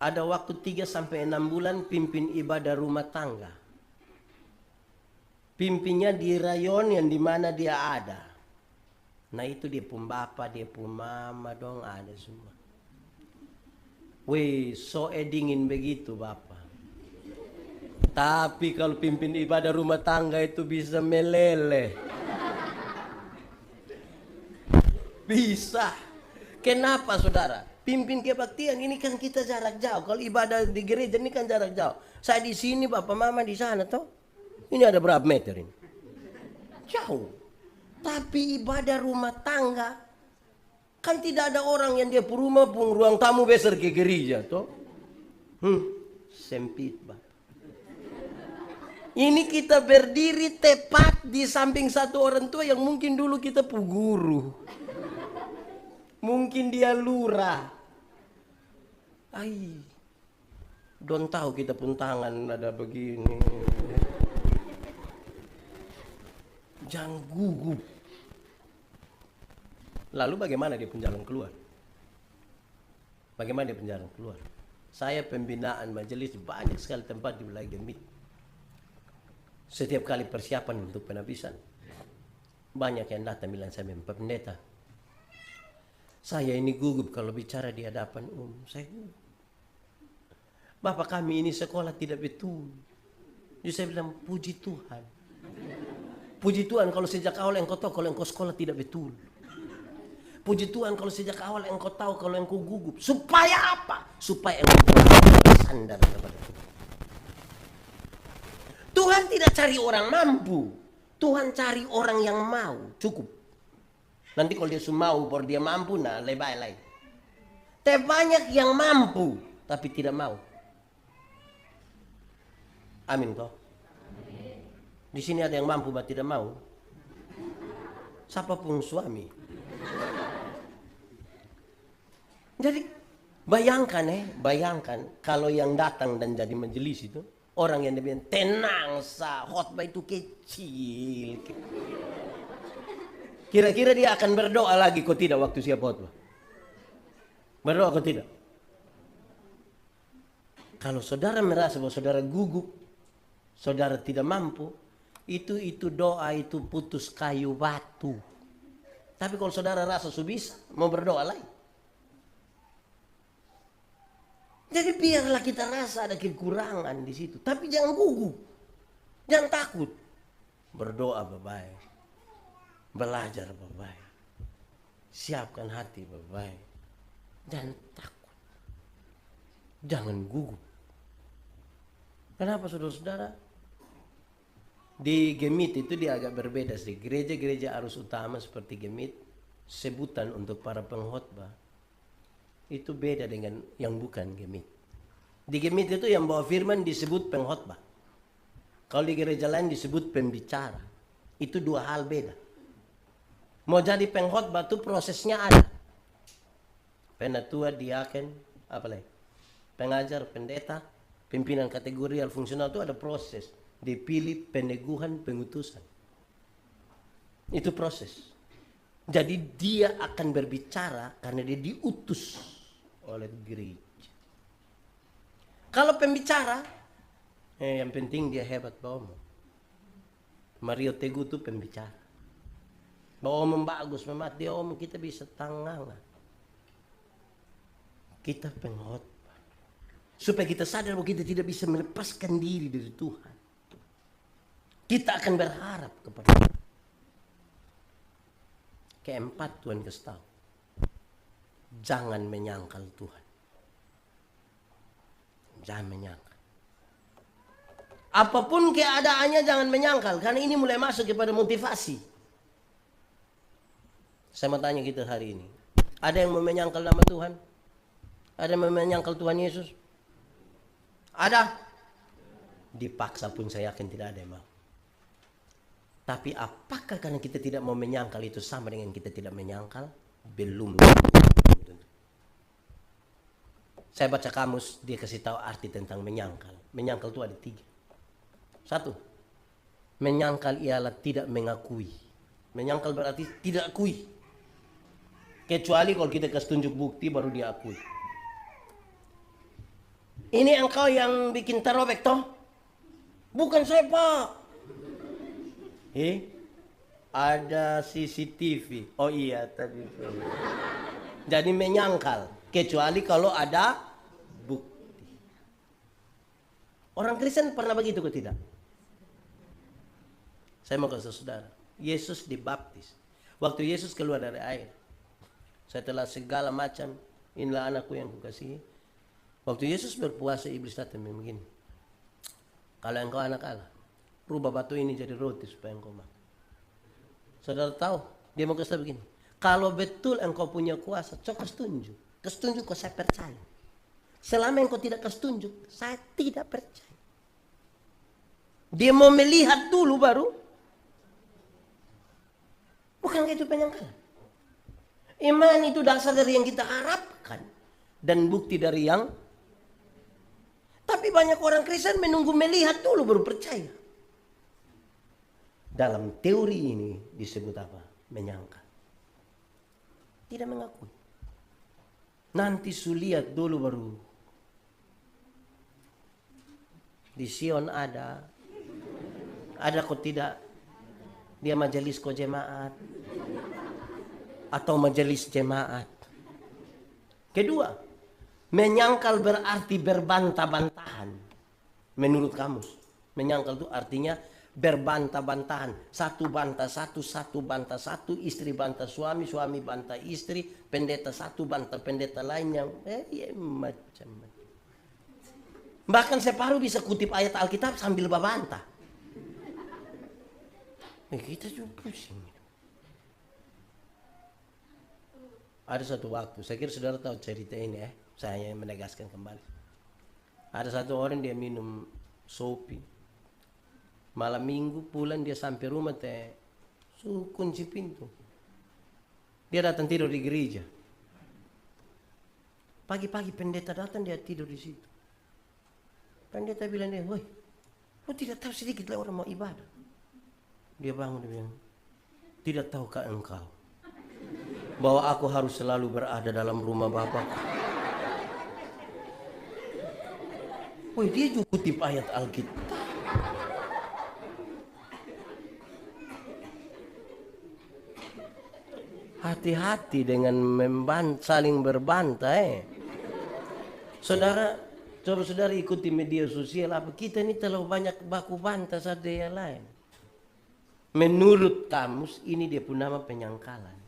ada waktu 3-6 bulan pimpin ibadah rumah tangga. Pimpinnya di rayon yang dimana dia ada. Nah itu dia pun bapak, dia pun mama dong ada semua. Wih, Soe dingin begitu bapak. Tapi kalau pimpin ibadah rumah tangga itu bisa meleleh. Bisa. Kenapa saudara? Pimpin kebaktian ini kan kita jarak jauh. Kalau ibadah di gereja ini kan jarak jauh. Saya di sini, bapak mama di sana toh. Ini ada berapa meter ini? Jauh. Tapi ibadah rumah tangga kan tidak ada orang yang dia rumah pun ruang tamu besar ke gereja toh. Sempit bapak. Ini kita berdiri tepat di samping satu orang tua yang mungkin dulu kita guru. Mungkin dia lurah. Don't tahu kita pun tangan ada begini. Jangan gugup. Lalu bagaimana dia penjalan keluar? Bagaimana dia penjalan keluar? Saya pembinaan majelis banyak sekali tempat di wilayah Gemit. Setiap kali persiapan untuk penabisan, banyak yang datang bilang saya Pak Pendeta, saya ini gugup kalau bicara di hadapan umum. Saya gugup. Bapak kami ini sekolah tidak betul. Jadi saya bilang puji Tuhan. Puji Tuhan kalau sejak awal engkau tahu kalau engkau sekolah tidak betul. Puji Tuhan kalau sejak awal engkau tahu kalau engkau gugup. Supaya apa? Supaya engkau bersandar kepada Tuhan. Tuhan tidak cari orang mampu. Tuhan cari orang yang mau. Cukup. Nanti kalau dia mau, baru dia mampu, nah lebay lain. Tapi banyak yang mampu, tapi tidak mau. Amin toh. Di sini ada yang mampu, tapi tidak mau. Siapapun suami. Jadi bayangkan kalau yang datang dan jadi majelis itu orang yang dia bilang tenang khotbah itu kecil. Kira-kira dia akan berdoa lagi kok tidak waktu siap khotbah? Berdoa kok tidak? Kalau saudara merasa bahwa saudara gugup, saudara tidak mampu, itu doa itu putus kayu batu. Tapi kalau saudara rasa bisa, mau berdoa lagi. Jadi biarlah kita rasa ada kekurangan di situ, tapi jangan gugup, jangan takut, berdoa baik-baik, belajar baik-baik, siapkan hati baik-baik, jangan takut, jangan gugup. Kenapa saudara-saudara? Di Gemit itu dia agak berbeda sih. Gereja-gereja arus utama seperti Gemit, sebutan untuk para pengkhotbah itu beda dengan yang bukan Gemit. Di Gemit itu yang bawa firman disebut pengkhotbah. Kalau di gereja lain disebut pembicara. Itu dua hal beda. Mau jadi pengkhotbah itu prosesnya ada. Penatua, diaken, apa lagi? Pengajar, pendeta, pimpinan kategorial fungsional itu ada proses. Dipilih, peneguhan, pengutusan. Itu proses. Jadi dia akan berbicara karena dia diutus oleh gereja. Kalau pembicara, yang penting dia hebat bawa. Mario Teguh itu pembicara. Bawa omong bagus, memat dia omong kita bisa tangan. Kita pengkhotbah. Supaya kita sadar bahwa kita tidak bisa melepaskan diri dari Tuhan. Kita akan berharap kepada Tuhan. Keempat Tuhan kasih tahu. Jangan menyangkal Tuhan. Jangan menyangkal. Apapun keadaannya jangan menyangkal. Karena ini mulai masuk kepada motivasi. Saya mau tanya kita hari ini. Ada yang mau menyangkal nama Tuhan? Ada yang mau menyangkal Tuhan Yesus? Ada? Dipaksa pun saya yakin tidak ada yang mau. Tapi apakah karena kita tidak mau menyangkal itu sama dengan kita tidak menyangkal? Belum. Saya baca kamus, dia kasih tahu arti tentang menyangkal. Menyangkal itu ada 3. 1. Menyangkal ialah tidak mengakui. Menyangkal berarti tidak akui. Kecuali kalau kita kasih tunjuk bukti baru dia akui. Ini engkau yang bikin terobek toh? Bukan saya, Pak. Ada CCTV. Oh iya tadi. Jadi menyangkal. Kecuali kalau ada bukti. Orang Kristen pernah begitu ke tidak? Saya mau kasih saudara. Yesus dibaptis. Waktu Yesus keluar dari air. Setelah segala macam, inilah anakku yang kukasihi. Waktu Yesus berpuasa, iblis datang begini. Kalau engkau anak Allah, rubah batu ini jadi roti supaya engkau makan. Saudara tahu, dia mau kasih begini. Kalau betul engkau punya kuasa, coba kasih tunjuk. Kasih tunjuk kok saya percaya. Selama engkau tidak kasih tunjuk, saya tidak percaya. Dia mau melihat dulu baru. Bukan itu penyangkalan. Iman itu dasar dari yang kita harapkan. Dan bukti dari yang. Tapi banyak orang Kristen menunggu melihat dulu baru percaya. Dalam teori ini disebut apa? Menyangkal. Tidak mengakui. Nanti lihat dulu baru. Di Sion ada. Ada kok tidak. Dia majelis kok jemaat. Atau majelis jemaat. Kedua. Menyangkal berarti berbantah-bantahan. Menurut kamus. Menyangkal itu artinya berbantah-bantahan. Satu bantah satu, satu bantah satu, istri bantah suami, suami bantah istri, pendeta satu bantah pendeta lain yang macam-macam. Bahkan separuh bisa kutip ayat Alkitab sambil babantah. Kita juga pusing. Ada satu waktu, saya kira saudara tahu cerita ini saya menegaskan kembali. Ada satu orang dia minum sopi. Malam minggu pulang dia sampai rumah kunci pintu. Dia datang tidur di gereja. Pagi-pagi pendeta datang dia tidur di situ. Pendeta bilang dia, "Woi, lu tidak tahu sedikit lah orang mau ibadah." Dia bangun dia bilang, "Tidak tahukah engkau bahwa aku harus selalu berada dalam rumah Bapakku?" Woi, dia juga kutip ayat Alkitab. Hati-hati dengan saling berbantah. Saudara, coba saudara ikuti media sosial apa kita ini terlalu banyak baku bantah satu yang lain. Menurut kamus ini dia pun nama penyangkalan.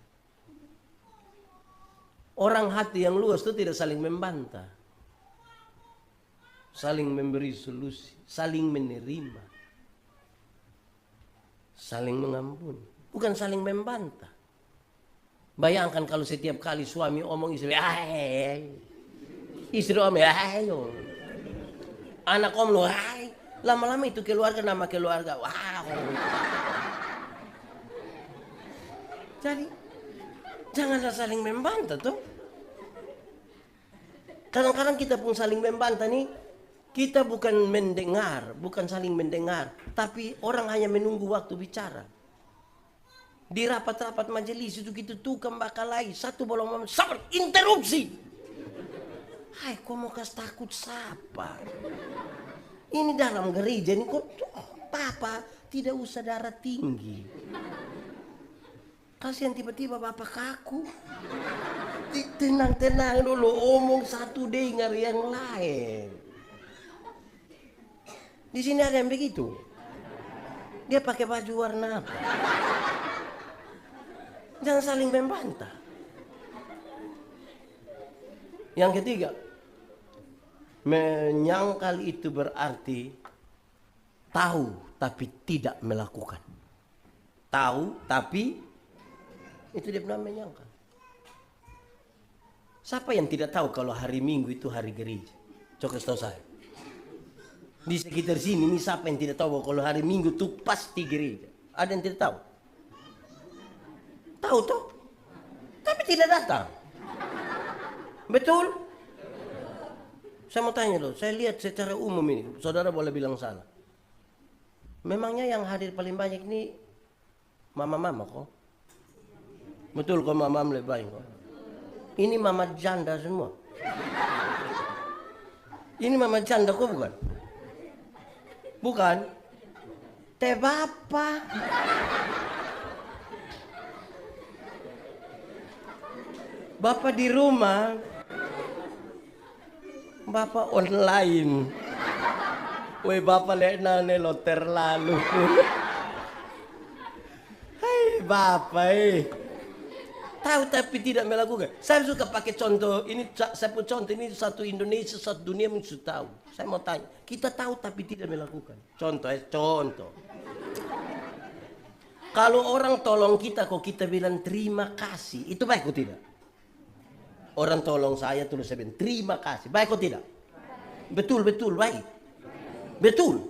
Orang hati yang luas itu tidak saling membantah. Saling memberi solusi, saling menerima. Saling mengampuni, bukan saling membantah. Bayangkan kalau setiap kali suami omong istri, istri om, anak om, lama-lama itu keluarga nama keluarga, wow. Jadi janganlah saling membantah tuh. Kadang-kadang kita pun saling membantah nih, kita bukan mendengar, bukan saling mendengar, tapi orang hanya menunggu waktu bicara. Di rapat-rapat majelis itu gitu tukang bakal lagi satu bolong momen sabar interupsi. Hai, kok mau kasih takut siapa? Ini dalam gereja ini kok papa tidak usah darah tinggi. Kasihan tiba-tiba bapak kaku. Tenang-tenang dulu omong satu dengar yang lain. Di sini ada yang begitu. Dia pakai baju warna apa? Jangan saling membantah. Yang ketiga, menyangkal itu berarti tahu tapi tidak melakukan. Tahu tapi Itu dia benar menyangka. Siapa yang tidak tahu kalau hari Minggu itu hari gereja? Coba kasih tahu saya. Di sekitar sini ini siapa yang tidak tahu kalau hari Minggu itu pasti gereja? Ada yang tidak tahu? Tahu toh? Tapi tidak datang. Betul? Saya mau tanya loh, saya lihat secara umum ini, saudara boleh bilang salah. Memangnya yang hadir paling banyak ini mama-mama kok? Betul kok mama lebih banyak kok? Ini mama janda semua. Ini mama janda kok bukan? Bukan? Teh bapak. Bapak di rumah. Bapak online. Woi bapak lihat nane lo terlalu. Hai bapak tahu tapi tidak melakukan. Saya suka pakai contoh ini, saya pun contoh ini satu Indonesia, satu dunia mesti tahu. Saya mau tanya, kita tahu tapi tidak melakukan. Contoh. Kalau orang tolong kita kok kita bilang terima kasih, itu baik atau tidak? Orang tolong saya terus saya bilang terima kasih, baik atau tidak? Betul baik. Betul.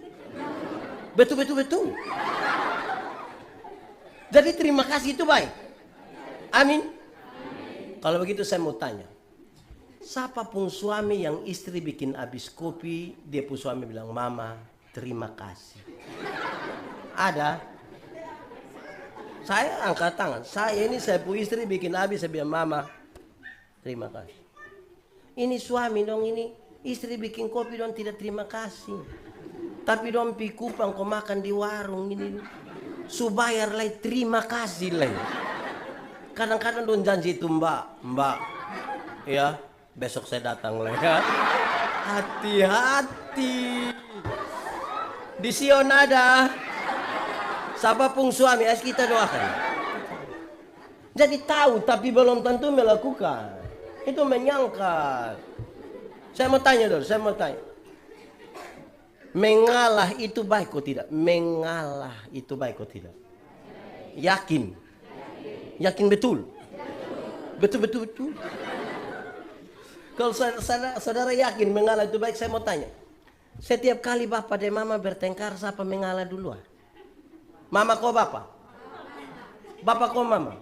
Jadi terima kasih itu baik. Amin. Kalau begitu saya mau tanya. Siapapun suami yang istri bikin habis kopi, dia pun suami bilang, "Mama, terima kasih." Ada? Saya angkat tangan. Saya pun istri bikin habis, saya bilang, "Mama, terima kasih." Ini suami dong ini. Istri bikin kopi dong tidak terima kasih. Tapi dong pi kupang kau makan di warung ini. Subayar lagi terima kasih lagi. Kadang-kadang don janji itu mbak, ya besok saya datang lah ya. Hati-hati. Di Sion ada. Siapapun suami, harus kita doakan. Jadi tahu tapi belum tentu melakukan. Itu menyangkal. Saya mau tanya. Mengalah itu baik atau tidak? Mengalah itu baik atau tidak? Yakin betul? Betul. Kalau saudara yakin mengalah itu baik, saya mau tanya. Setiap kali bapak dan mama bertengkar, siapa mengalah duluan? Mama kok bapak? Bapak kok mama?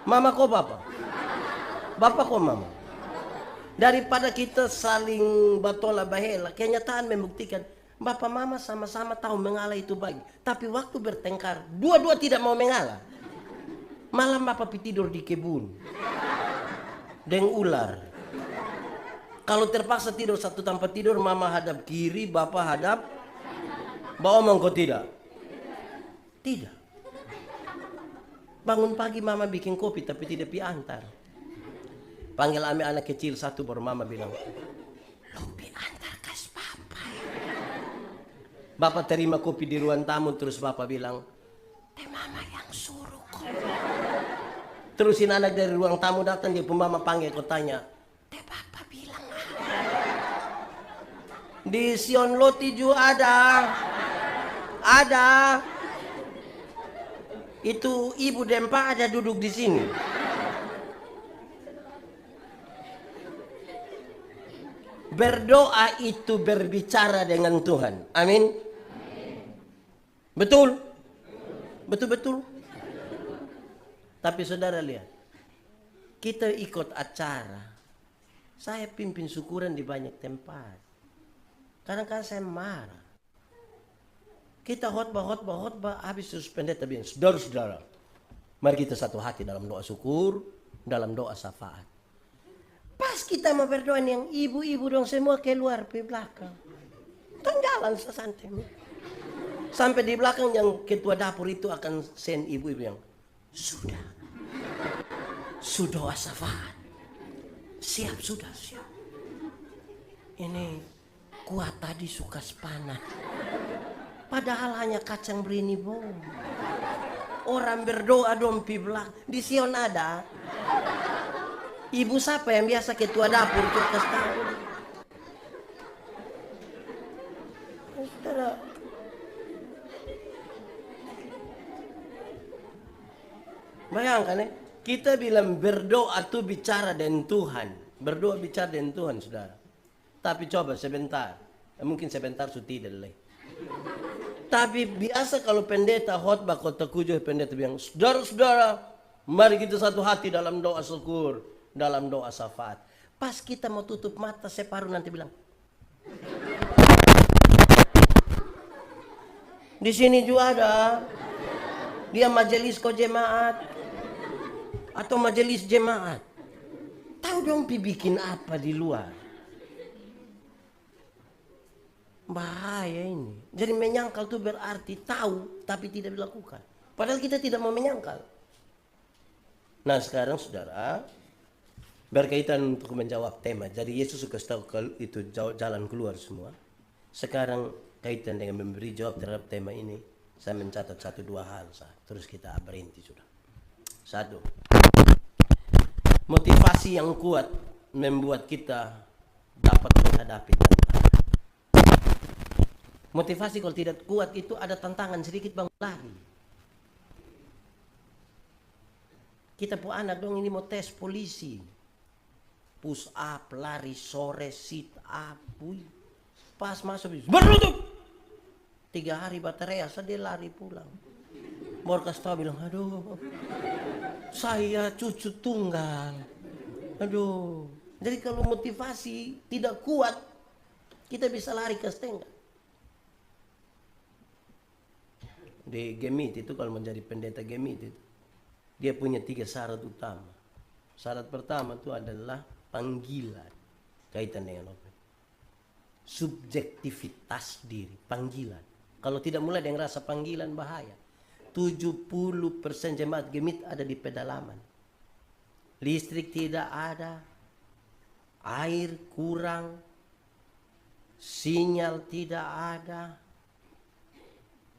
Mama kok bapak? Bapak kok mama? Daripada kita saling batola bahela, kenyataan membuktikan bapak mama sama-sama tahu mengalah itu baik. Tapi waktu bertengkar, dua-dua tidak mau mengalah. Malam bapak tidur di kebun dengan ular. Kalau terpaksa tidur satu tempat tidur, mama hadap kiri, bapak hadap bawah, mau kok tidak? Tidak. Bangun pagi mama bikin kopi tapi tidak piantar. Panggil anak kecil satu, baru mama bilang, "Lo piantar kas papa." Bapak terima kopi di ruang tamu, terus bapak bilang, "Teh mama yang suruh kok." Terusin anak dari ruang tamu datang, dia pun mama panggil, kau tanya, "Teh bapak bilang apa?" Di Sion Lotiju ada. Itu ibu Dempa ada duduk di sini. Berdoa itu berbicara dengan Tuhan. Amin. Betul. Tapi saudara lihat, kita ikut acara. Saya pimpin syukuran di banyak tempat. Kadang-kadang saya marah. Kita khotbah, habis terus pendeta bilang, saudara-saudara, mari kita satu hati dalam doa syukur, dalam doa syafaat. Pas kita mau berdoa yang ibu-ibu dong semua keluar di belakang. Jalan sesantai. Sampai di belakang yang ketua dapur itu akan send ibu-ibu yang, Sudah syafaat. Sudah siap. Ini kuat tadi suka sepanah. Padahal hanya kacang berini bom. Orang berdoa dong pi belakang. Di Sion ada. Ibu siapa yang biasa ketua dapur tuh kasih tahu. Saudara. Bayangkan Kita bilang berdoa tuh bicara dengan Tuhan. Berdoa bicara dengan Tuhan, saudara. Tapi coba sebentar. Mungkin sebentar sudah tidak lagi. Tapi biasa kalau pendeta khotbah kota Kujo, pendeta bilang, saudara-saudara, mari kita satu hati dalam doa syukur, dalam doa syafaat. Pas kita mau tutup mata, separuh nanti bilang, di sini juga ada, dia majelis ko jemaat atau majelis jemaat. Tahu dong bikin apa di luar? Bahaya ini. Jadi menyangkal itu berarti tahu tapi tidak dilakukan. Padahal kita tidak mau menyangkal. Nah sekarang saudara, berkaitan untuk menjawab tema. Jadi Yesus suka tahu itu jalan keluar semua. Sekarang kaitan dengan memberi jawab terhadap tema ini, saya mencatat 1-2 hal. Terus kita berhenti sudah. 1. Motivasi yang kuat membuat kita dapat menghadapi tantangan. Motivasi kalau tidak kuat itu ada tantangan sedikit bangun lari. Kita pu anak dong ini mau tes polisi. Push up, lari sore, sit up. Pas masuk, berlutut. 3 hari baterai dia lari pulang. Morkas tahu bilang, aduh, saya cucu tunggal. Aduh. Jadi kalau motivasi tidak kuat, kita bisa lari ke setengah. Di Gemit itu kalau menjadi pendeta Gemit itu, dia punya 3 syarat utama. Syarat pertama itu adalah panggilan. Kaitan dengan apa? Subjektivitas diri, panggilan. Kalau tidak mulai dengan rasa panggilan bahaya. 70% jemaat Gemit ada di pedalaman. Listrik tidak ada, air kurang, sinyal tidak ada.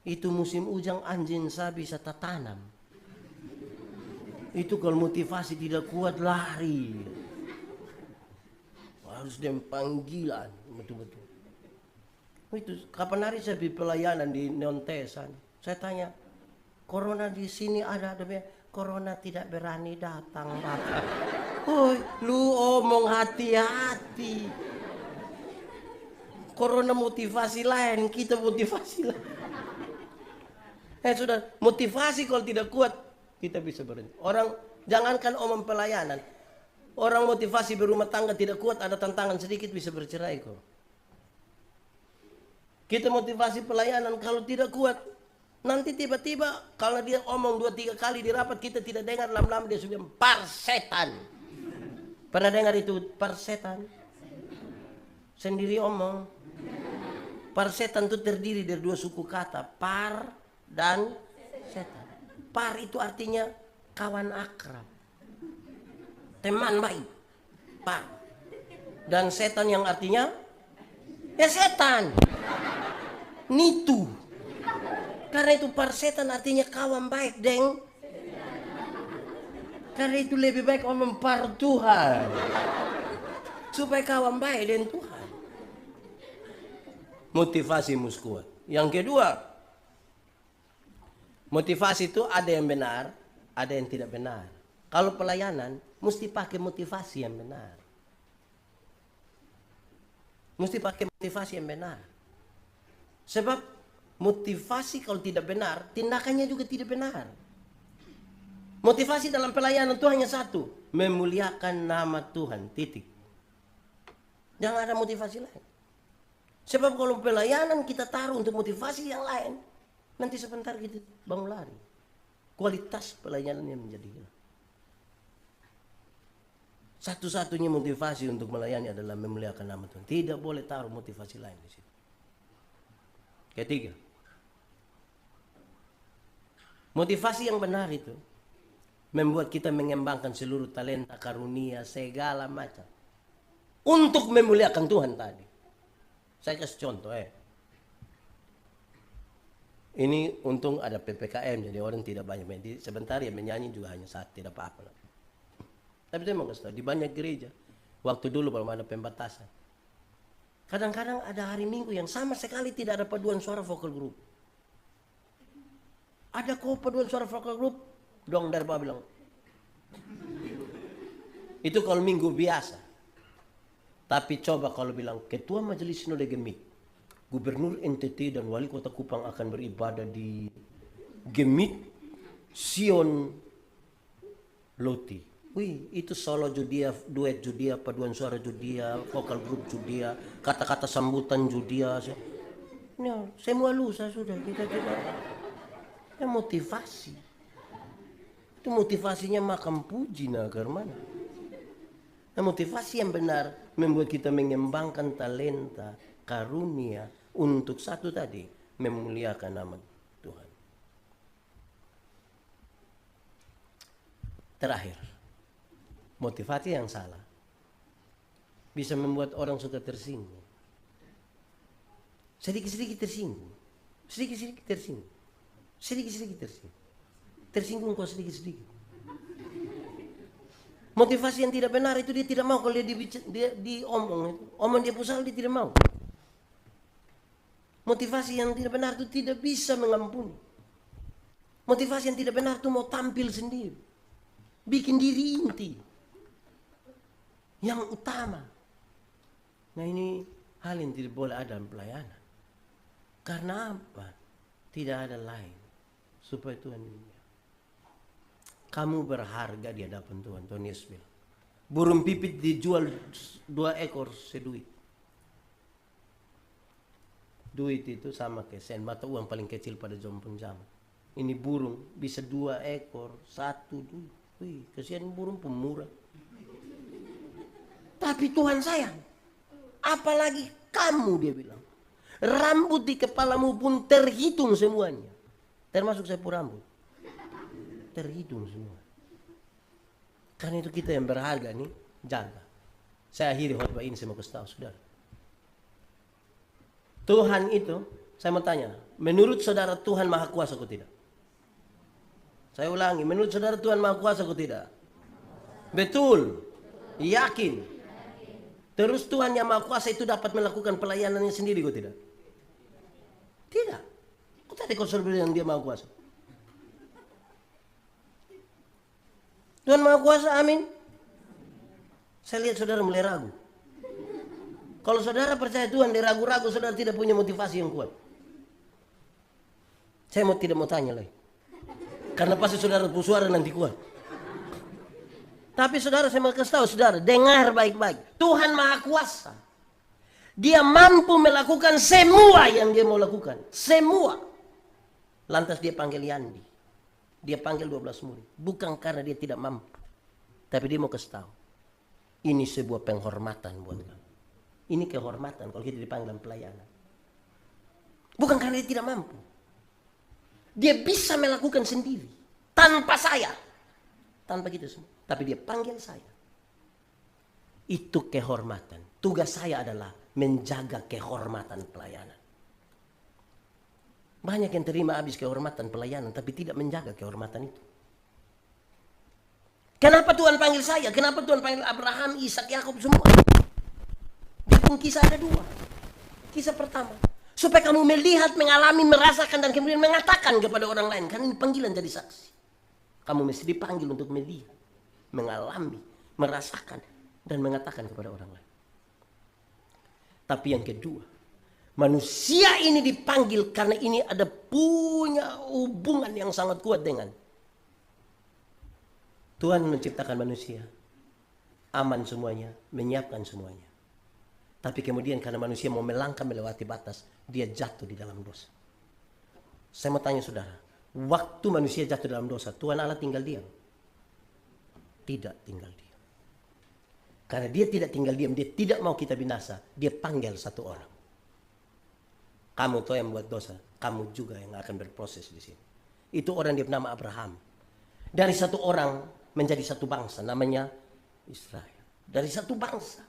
Itu musim hujan anjing saya bisa tanam. Itu kalau motivasi tidak kuat lari. Harus dengan panggilan betul-betul. Itu kapan hari saya di pelayanan di Nontesan. Saya tanya, corona di sini ada corona tidak berani datang. Oi, lu omong hati-hati. Corona motivasi lain, kita motivasi lain. Sudah, motivasi kalau tidak kuat, kita bisa berhenti. Orang, jangankan omong pelayanan. Orang motivasi berumah tangga tidak kuat, ada tantangan sedikit bisa bercerai kok. Kita motivasi pelayanan kalau tidak kuat, nanti tiba-tiba kalau dia omong 2-3 kali di rapat, kita tidak dengar, lama-lama dia sudah parsetan. Pernah dengar itu parsetan? Sendiri omong. Parsetan itu terdiri dari 2 suku kata, par dan setan. Par itu artinya kawan akrab, teman baik, par. Dan setan yang artinya ya setan, nitu. Karena itu par setan artinya kawan baik, deng. Karena itu lebih baik omong par Tuhan supaya kawan baik dengan Tuhan. Motivasi mus kuat. Yang kedua, motivasi itu ada yang benar, ada yang tidak benar. Kalau pelayanan, mesti pakai motivasi yang benar. Mesti pakai motivasi yang benar. Sebab motivasi kalau tidak benar, tindakannya juga tidak benar. Motivasi dalam pelayanan itu hanya satu, memuliakan nama Tuhan, titik. Jangan ada motivasi lain. Sebab kalau pelayanan kita taruh untuk motivasi yang lain, nanti sebentar kita bangun lari. Kualitas pelayanan yang menjadi hilang. Satu-satunya motivasi untuk melayani adalah memuliakan nama Tuhan. Tidak boleh taruh motivasi lain di situ. Ketiga, motivasi yang benar itu membuat kita mengembangkan seluruh talenta, karunia, segala macam untuk memuliakan Tuhan tadi. Saya kasih contoh Ini untung ada PPKM, jadi orang tidak banyak main. Sebentar ya menyanyi juga hanya saat tidak apa-apa. Tapi saya mau kasih tahu, di banyak gereja, waktu dulu belum ada pembatasan. Kadang-kadang ada hari Minggu yang sama sekali tidak ada paduan suara vokal group. Ada kok paduan suara vokal group, dong dari bawah bilang, Itu kalau minggu biasa. Tapi coba kalau bilang Ketua Majelis Sinode Gemit, Gubernur NTT dan Wali Kota Kupang akan beribadah di Gemit Sion Loti. Wih, itu solo Judia, duet Judia, paduan suara Judia, vokal grup Judia, kata-kata sambutan Judia. Ya, semua lusa sudah kita. Ya motivasi. Itu motivasinya makam puji nagar mana? Nah, motivasi yang benar membuat kita mengembangkan talenta, karunia untuk satu tadi, memuliakan nama Tuhan. Terakhir, motivasi yang salah bisa membuat orang suka tersinggung. Sedikit-sedikit tersinggung. Sedikit-sedikit tersinggung. Sedikit-sedikit tersinggung. Tersinggung kok sedikit-sedikit. Motivasi yang tidak benar itu dia tidak mau kalau dia diomong. Omong dia pusat dia tidak mau. Motivasi yang tidak benar itu tidak bisa mengampuni. Motivasi yang tidak benar itu mau tampil sendiri. Bikin diri inti. Yang utama. Nah ini hal yang tidak boleh ada dalam pelayanan. Karena apa? Tidak ada lain. Supaya Tuhan ini. Kamu berharga di hadapan Tuhan. Tuhan Yesus bilang. Burung pipit dijual 2 ekor seduit. Duit itu sama kayak sen, mata uang paling kecil pada zaman zaman. Ini burung bisa 2 ekor, 1 duit. Wih, kasihan burung pemurah. Tapi Tuhan sayang. Apalagi kamu, dia bilang. Rambut di kepalamu pun terhitung semuanya. Termasuk sapu rambut. Terhitung semua. Karena itu kita yang berharga nih, jaga. Saya akhiri khotbah ini, saya mau kasih tahu saudara. Tuhan itu, saya mau tanya, menurut saudara Tuhan Maha Kuasa atau tidak? Saya ulangi, menurut saudara Tuhan Maha Kuasa atau tidak? Betul. Yakin. Terus Tuhan yang Maha Kuasa itu dapat melakukan pelayanannya sendiri atau tidak? Tidak. Kok tadi kau suruh bilang dia Maha Kuasa? Tuhan Maha Kuasa, amin. Saya lihat saudara mulai ragu. Kalau saudara percaya Tuhan, dia ragu-ragu, saudara tidak punya motivasi yang kuat. Saya tidak mau tanya lagi. Karena pasti saudara bersuara nanti kuat. Tapi saudara, saya mau kasih tahu saudara, dengar baik-baik. Tuhan Maha Kuasa. Dia mampu melakukan semua yang dia mau lakukan. Semua. Lantas dia panggil Yandi. Dia panggil 12 murid. Bukan karena dia tidak mampu. Tapi dia mau kasih tahu. Ini sebuah penghormatan buat kamu. Ini kehormatan kalau kita dipanggil dalam pelayanan. Bukan karena dia tidak mampu. Dia bisa melakukan sendiri. Tanpa saya. Tanpa kita semua. Tapi dia panggil saya. Itu kehormatan. Tugas saya adalah menjaga kehormatan pelayanan. Banyak yang terima habis kehormatan pelayanan, tapi tidak menjaga kehormatan itu. Kenapa Tuhan panggil saya? Kenapa Tuhan panggil Abraham, Ishak, Yakub semua? Di pun kisah ada 2. Kisah pertama, supaya kamu melihat, mengalami, merasakan, dan kemudian mengatakan kepada orang lain. Karena ini panggilan jadi saksi. Kamu mesti dipanggil untuk melihat, mengalami, merasakan, dan mengatakan kepada orang lain. Tapi yang kedua, manusia ini dipanggil karena ini ada punya hubungan yang sangat kuat dengan Tuhan. Menciptakan manusia aman semuanya, menyiapkan semuanya. Tapi kemudian karena manusia mau melangkah melewati batas, dia jatuh di dalam dosa. Saya mau tanya saudara, waktu manusia jatuh dalam dosa, Tuhan Allah tinggal diam? Tidak tinggal diam. Karena dia tidak tinggal diam, dia tidak mau kita binasa, dia panggil satu orang. Kamu tuh yang buat dosa, kamu juga yang akan berproses di sini. Itu orang dia bernama Abraham. Dari satu orang menjadi satu bangsa, namanya Israel. Dari satu bangsa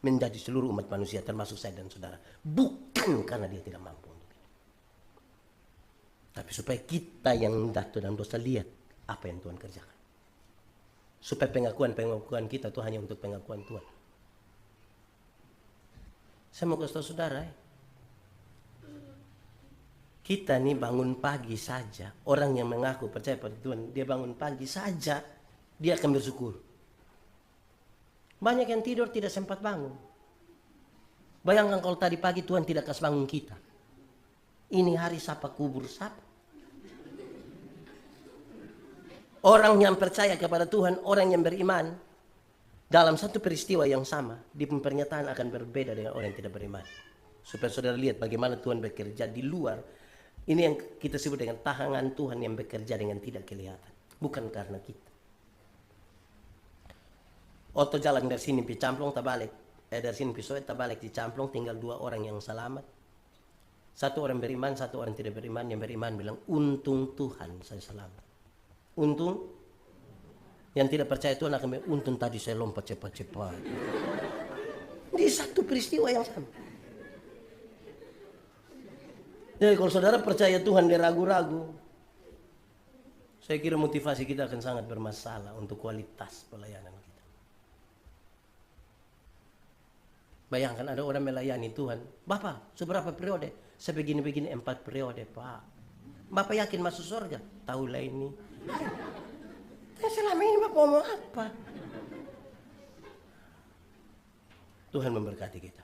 menjadi seluruh umat manusia, termasuk saya dan saudara. Bukan karena dia tidak mampu untuk itu. Tapi supaya kita yang jatuh dalam dosa lihat apa yang Tuhan kerjakan. Supaya pengakuan kita itu hanya untuk pengakuan Tuhan. Saya mau kasih tahu saudara, kita nih bangun pagi saja, orang yang mengaku percaya pada Tuhan, dia bangun pagi saja, dia akan bersyukur. Banyak yang tidur tidak sempat bangun. Bayangkan kalau tadi pagi Tuhan tidak kasih bangun kita. Ini hari siapa kubur siapa? Orang yang percaya kepada Tuhan, orang yang beriman, dalam satu peristiwa yang sama, di pernyataan akan berbeda dengan orang yang tidak beriman. Supaya saudara lihat bagaimana Tuhan bekerja di luar. Ini yang kita sebut dengan tangan Tuhan yang bekerja dengan tidak kelihatan. Bukan karena kita. Otto jalan dari sini, Picamplong, tabalik. Dari sini, Pisoet, tabalik, di Camplong, tinggal 2 orang yang selamat. Satu orang beriman, satu orang tidak beriman. Yang beriman bilang, untung Tuhan saya selamat. Untung. Yang tidak percaya Tuhan akan bilang, untung tadi saya lompat cepat-cepat. Di satu peristiwa yang sama. Jadi kalau saudara percaya Tuhan dia ragu-ragu, saya kira motivasi kita akan sangat bermasalah untuk kualitas pelayanan kita. Bayangkan ada orang melayani Tuhan. Bapak, seberapa periode? Saya begini-begini 4 periode, Pak. Bapak yakin masuk surga? Tahulah ini. Selama ini Bapak ngomong apa? Tuhan memberkati kita.